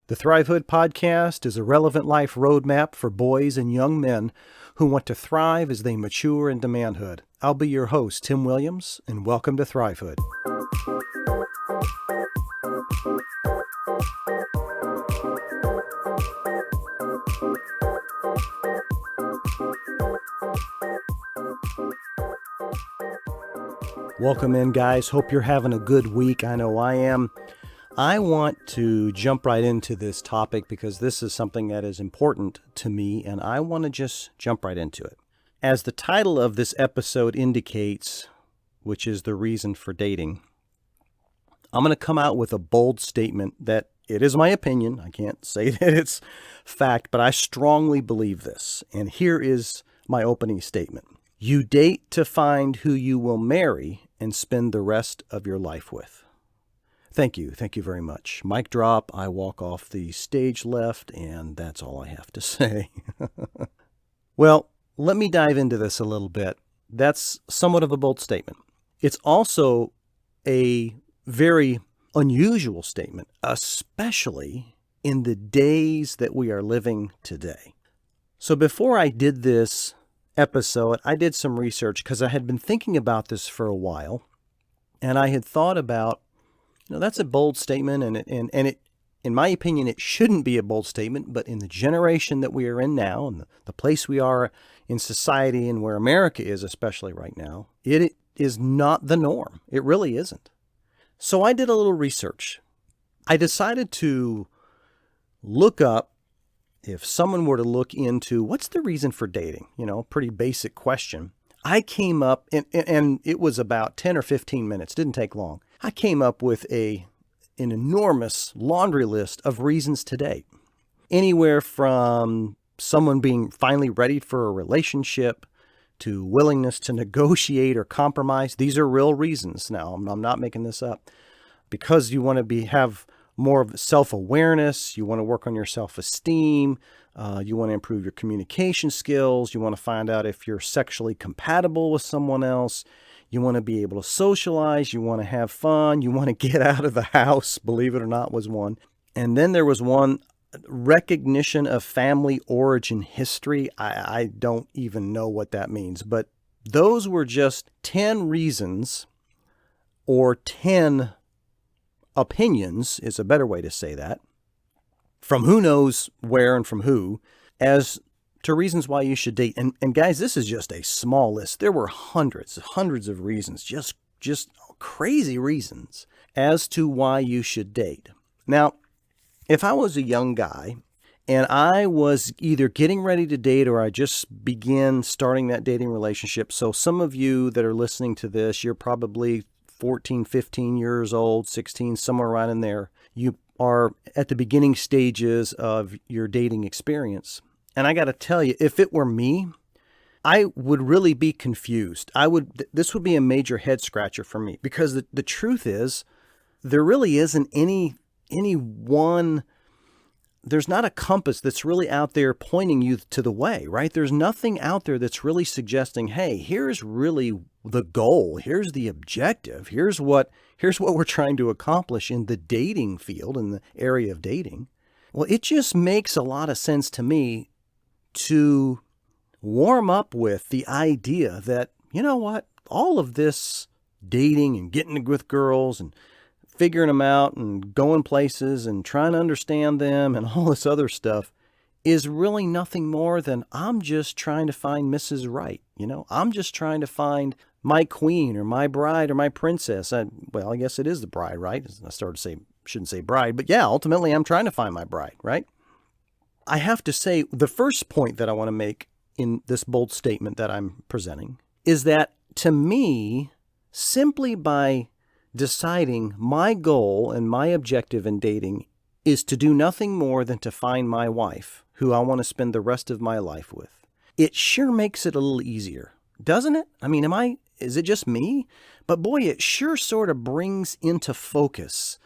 The Thrivehood Podcast is a relevant life roadmap for boys and young men who want to thrive as they mature into manhood. I'll be your host, Tim Williams, and welcome to Thrivehood. Welcome in, guys. Hope you're having a good week. I know I am. I want to jump right into this topic because this is something that is important to me, and I want to just jump right into it. As the title of this episode indicates, which is the reason for dating, I'm going to come out with a bold statement that it is my opinion. I can't say that it's fact, but I strongly believe this. And here is my opening statement. You date to find who you will marry and spend the rest of your life with. Thank you. Thank you very much. Mic drop. I walk off the stage left, and that's all I have to say. Well, let me dive into this a little bit. That's somewhat of a bold statement. It's also a very unusual statement, especially in the days that we are living today. So before I did this episode, I did some research because I had been thinking about this for a while, and I had thought about, that's a bold statement, and it, in my opinion, it shouldn't be a bold statement, but in the generation that we are in now, and the place we are in society and where America is, especially right now, it is not the norm. It really isn't. So I did a little research. I decided to look up, if someone were to look into what's the reason for dating, pretty basic question. I came up, and it was about 10 or 15 minutes, didn't take long. I came up with an enormous laundry list of reasons to date. Anywhere from someone being finally ready for a relationship to willingness to negotiate or compromise. These are real reasons now. I'm not making this up. Because you want to have more of self-awareness, you want to work on your self-esteem, you want to improve your communication skills, you want to find out if you're sexually compatible with someone else, you want to be able to socialize, you want to have fun, you want to get out of the house, believe it or not, was one. And then there was one, recognition of family origin history. I don't even know what that means, but those were just 10 reasons or 10 opinions, is a better way to say that, from who knows where and from who, as to reasons why you should date. And guys, this is just a small list. There were hundreds of reasons, just crazy reasons as to why you should date. Now, if I was a young guy and I was either getting ready to date or I just began starting that dating relationship, so some of you that are listening to this, you're probably 14, 15 years old, 16, somewhere around in there. You are at the beginning stages of your dating experience. And I got to tell you, if it were me, I would really be confused. This would be a major head scratcher for me, because the truth is, there really isn't any one, there's not a compass that's really out there pointing you to the way, right? There's nothing out there that's really suggesting, hey, here's really the goal, here's the objective, here's what we're trying to accomplish in the dating field, in the area of dating. Well, it just makes a lot of sense to me to warm up with the idea that, all of this dating and getting with girls and figuring them out and going places and trying to understand them and all this other stuff is really nothing more than I'm just trying to find Mrs. Right. I'm just trying to find my queen or my bride or my princess. I guess it is the bride, right? I shouldn't say bride, but yeah, ultimately I'm trying to find my bride, right? I have to say, the first point that I want to make in this bold statement that I'm presenting is that, to me, simply by deciding my goal and my objective in dating is to do nothing more than to find my wife, who I want to spend the rest of my life with, it sure makes it a little easier, doesn't it? I mean, is it just me? But boy, it sure sort of brings into focus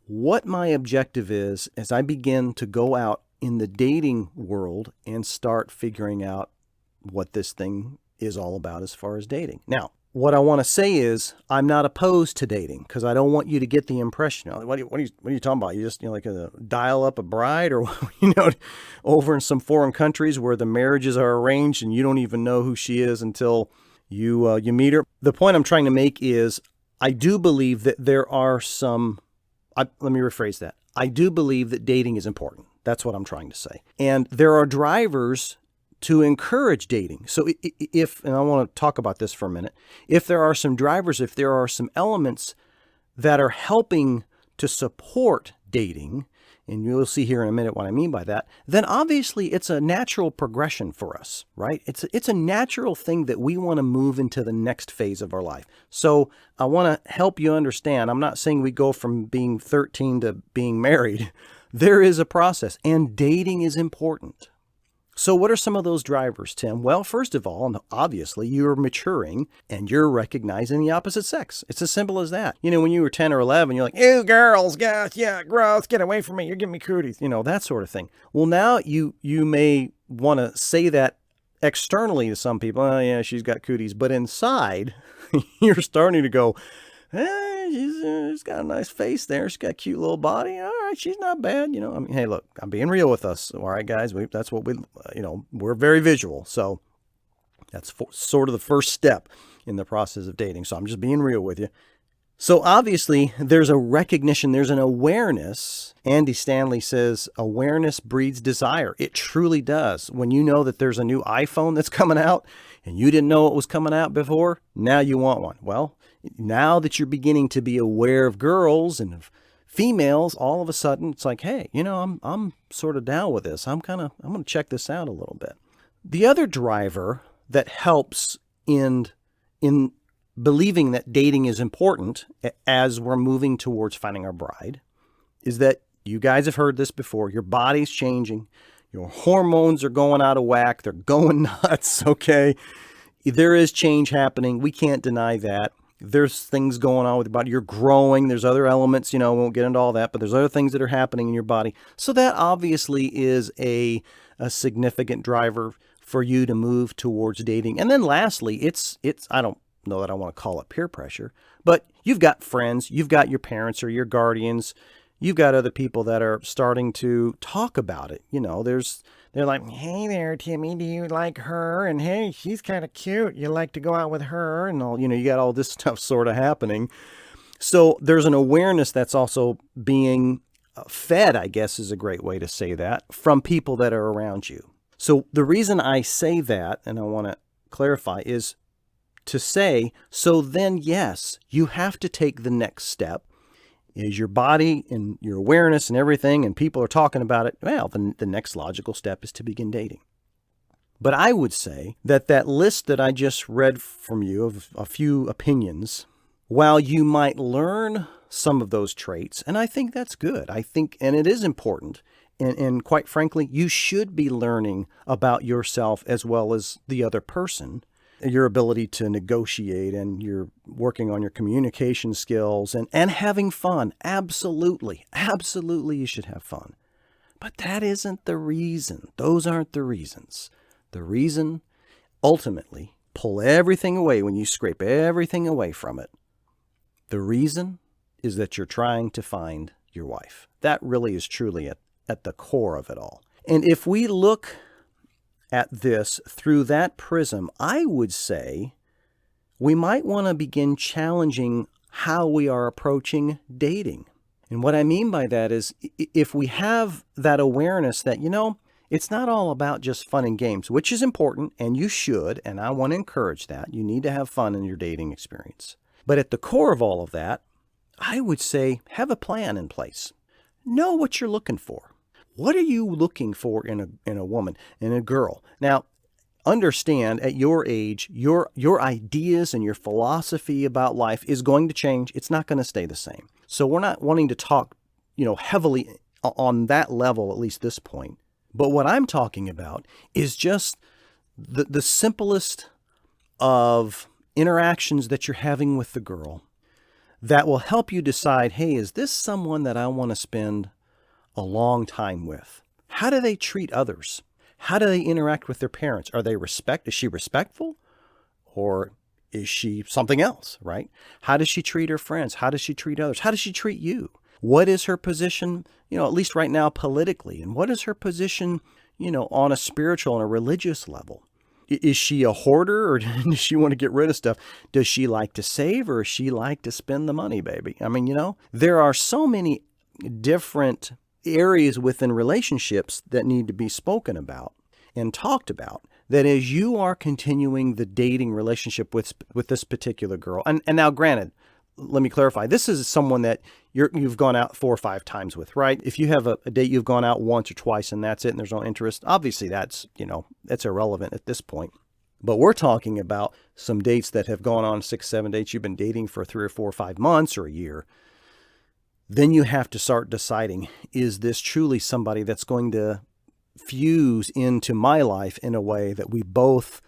what my objective is as I begin to go out in the dating world and start figuring out what this thing is all about as far as dating. Now, what I want to say is I'm not opposed to dating because I don't want you to get the impression, what are you talking about? You just, like dial up a bride or, over in some foreign countries where the marriages are arranged and you don't even know who she is until you meet her. The point I'm trying to make is I do believe that there are let me rephrase that. I do believe that dating is important. That's what I'm trying to say. And there are drivers to encourage dating. So and I want to talk about this for a minute, if there are some drivers, if there are some elements that are helping to support dating, and you'll see here in a minute what I mean by that, then obviously it's a natural progression for us, right? It's a natural thing that we want to move into the next phase of our life. So I want to help you understand, I'm not saying we go from being 13 to being married. There is a process, and dating is important. So what are some of those drivers, Tim? Well, first of all, obviously, you're maturing and you're recognizing the opposite sex. It's as simple as that. When you were 10 or 11, you're like, ew, girls, gosh, yeah, gross, get away from me. You're giving me cooties, that sort of thing. Well, now you may want to say that externally to some people. Oh, yeah, she's got cooties. But inside, you're starting to go, she's got a nice face there. She's got a cute little body. All right, she's not bad. Hey, look, I'm being real with us. All right, guys, that's what we're very visual. So that's sort of the first step in the process of dating. So I'm just being real with you. So obviously there's a recognition, there's an awareness. Andy Stanley says awareness breeds desire. It truly does. When you know that there's a new iPhone that's coming out and you didn't know it was coming out before, now you want one. Well, now that you're beginning to be aware of girls and of females, all of a sudden it's like, hey, I'm sort of down with this. I'm going to check this out a little bit. The other driver that helps in believing that dating is important as we're moving towards finding our bride is that you guys have heard this before. Your body's changing. Your hormones are going out of whack. They're going nuts. Okay. There is change happening. We can't deny that. There's things going on with your body. You're growing. There's other elements, we won't get into all that, but there's other things that are happening in your body. So that obviously is a significant driver for you to move towards dating. And then lastly, it's I don't know that I want to call it peer pressure, but you've got friends, you've got your parents or your guardians, you've got other people that are starting to talk about it. They're like, hey there, Timmy, do you like her? And hey, she's kind of cute. You like to go out with her and all, you got all this stuff sort of happening. So there's an awareness that's also being fed, I guess is a great way to say that, from people that are around you. So the reason I say that, and I want to clarify, is to say, so then yes, you have to take the next step. Is your body and your awareness and everything, and people are talking about it, well, the next logical step is to begin dating. But I would say that list that I just read from you of a few opinions, while you might learn some of those traits, and I think that's good, and it is important, and quite frankly, you should be learning about yourself as well as the other person, your ability to negotiate, and you're working on your communication skills and having fun. Absolutely. Absolutely, you should have fun. But that isn't the reason. Those aren't the reasons. The reason, ultimately, pull everything away when you scrape everything away from it. The reason is that you're trying to find your wife. That really is truly at the core of it all. And if we look at this through that prism, I would say we might want to begin challenging how we are approaching dating. And what I mean by that is if we have that awareness that, it's not all about just fun and games, which is important, and you should, and I want to encourage that. You need to have fun in your dating experience. But at the core of all of that, I would say have a plan in place. Know what you're looking for. What are you looking for in a woman, in a girl? Now, understand at your age, your ideas and your philosophy about life is going to change. It's not going to stay the same. So we're not wanting to talk, heavily on that level, at least this point. But what I'm talking about is just the simplest of interactions that you're having with the girl that will help you decide, hey, is this someone that I want to spend a long time with? How do they treat others? How do they interact with their parents? Is she respectful? Or is she something else, right? How does she treat her friends? How does she treat others? How does she treat you? What is her position, at least right now politically? And what is her position, on a spiritual and a religious level? Is she a hoarder, or does she want to get rid of stuff? Does she like to save, or does she like to spend the money, baby? I mean, there are so many different areas within relationships that need to be spoken about and talked about, that as you are continuing the dating relationship with this particular girl, and now granted, let me clarify, this is someone that you've gone out 4 or 5 times with, right? If you have a date you've gone out once or twice and that's it and there's no interest, obviously that's irrelevant at this point. But we're talking about some dates that have gone on 6, 7 dates. You've been dating for 3 or 4 or 5 months or a year. Then you have to start deciding, is this truly somebody that's going to fuse into my life in a way that we both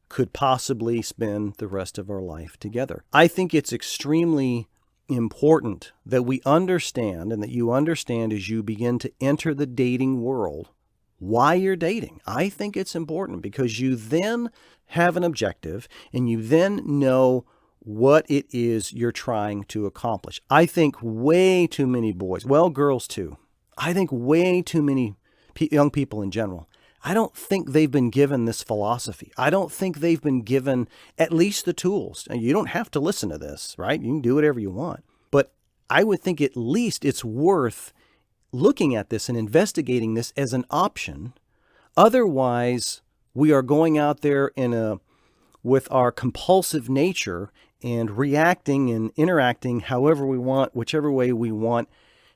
could possibly spend the rest of our life together? I think it's extremely important that we understand, and that you understand as you begin to enter the dating world, why you're dating. I think it's important because you then have an objective and you then know what it is you're trying to accomplish. I think way too many boys, girls too, I think way too many young people in general, I don't think they've been given this philosophy. I don't think they've been given at least the tools. And you don't have to listen to this, right? You can do whatever you want. But I would think at least it's worth looking at this and investigating this as an option. Otherwise, we are going out there with our compulsive nature and reacting and interacting however we want, whichever way we want.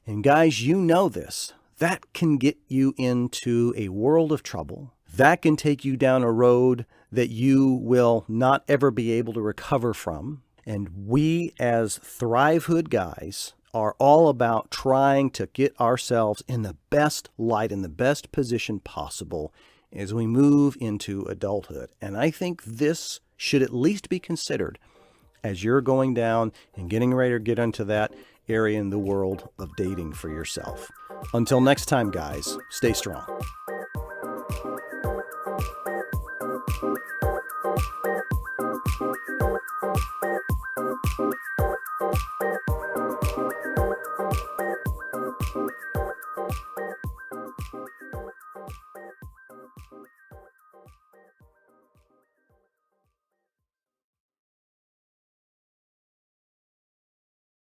And guys, you know this. That can get you into a world of trouble. That can take you down a road that you will not ever be able to recover from. And we as Thrivehood guys are all about trying to get ourselves in the best light, in the best position possible as we move into adulthood. And I think this should at least be considered as you're going down and getting ready to get into that area in the world of dating for yourself. Until next time, guys, stay strong.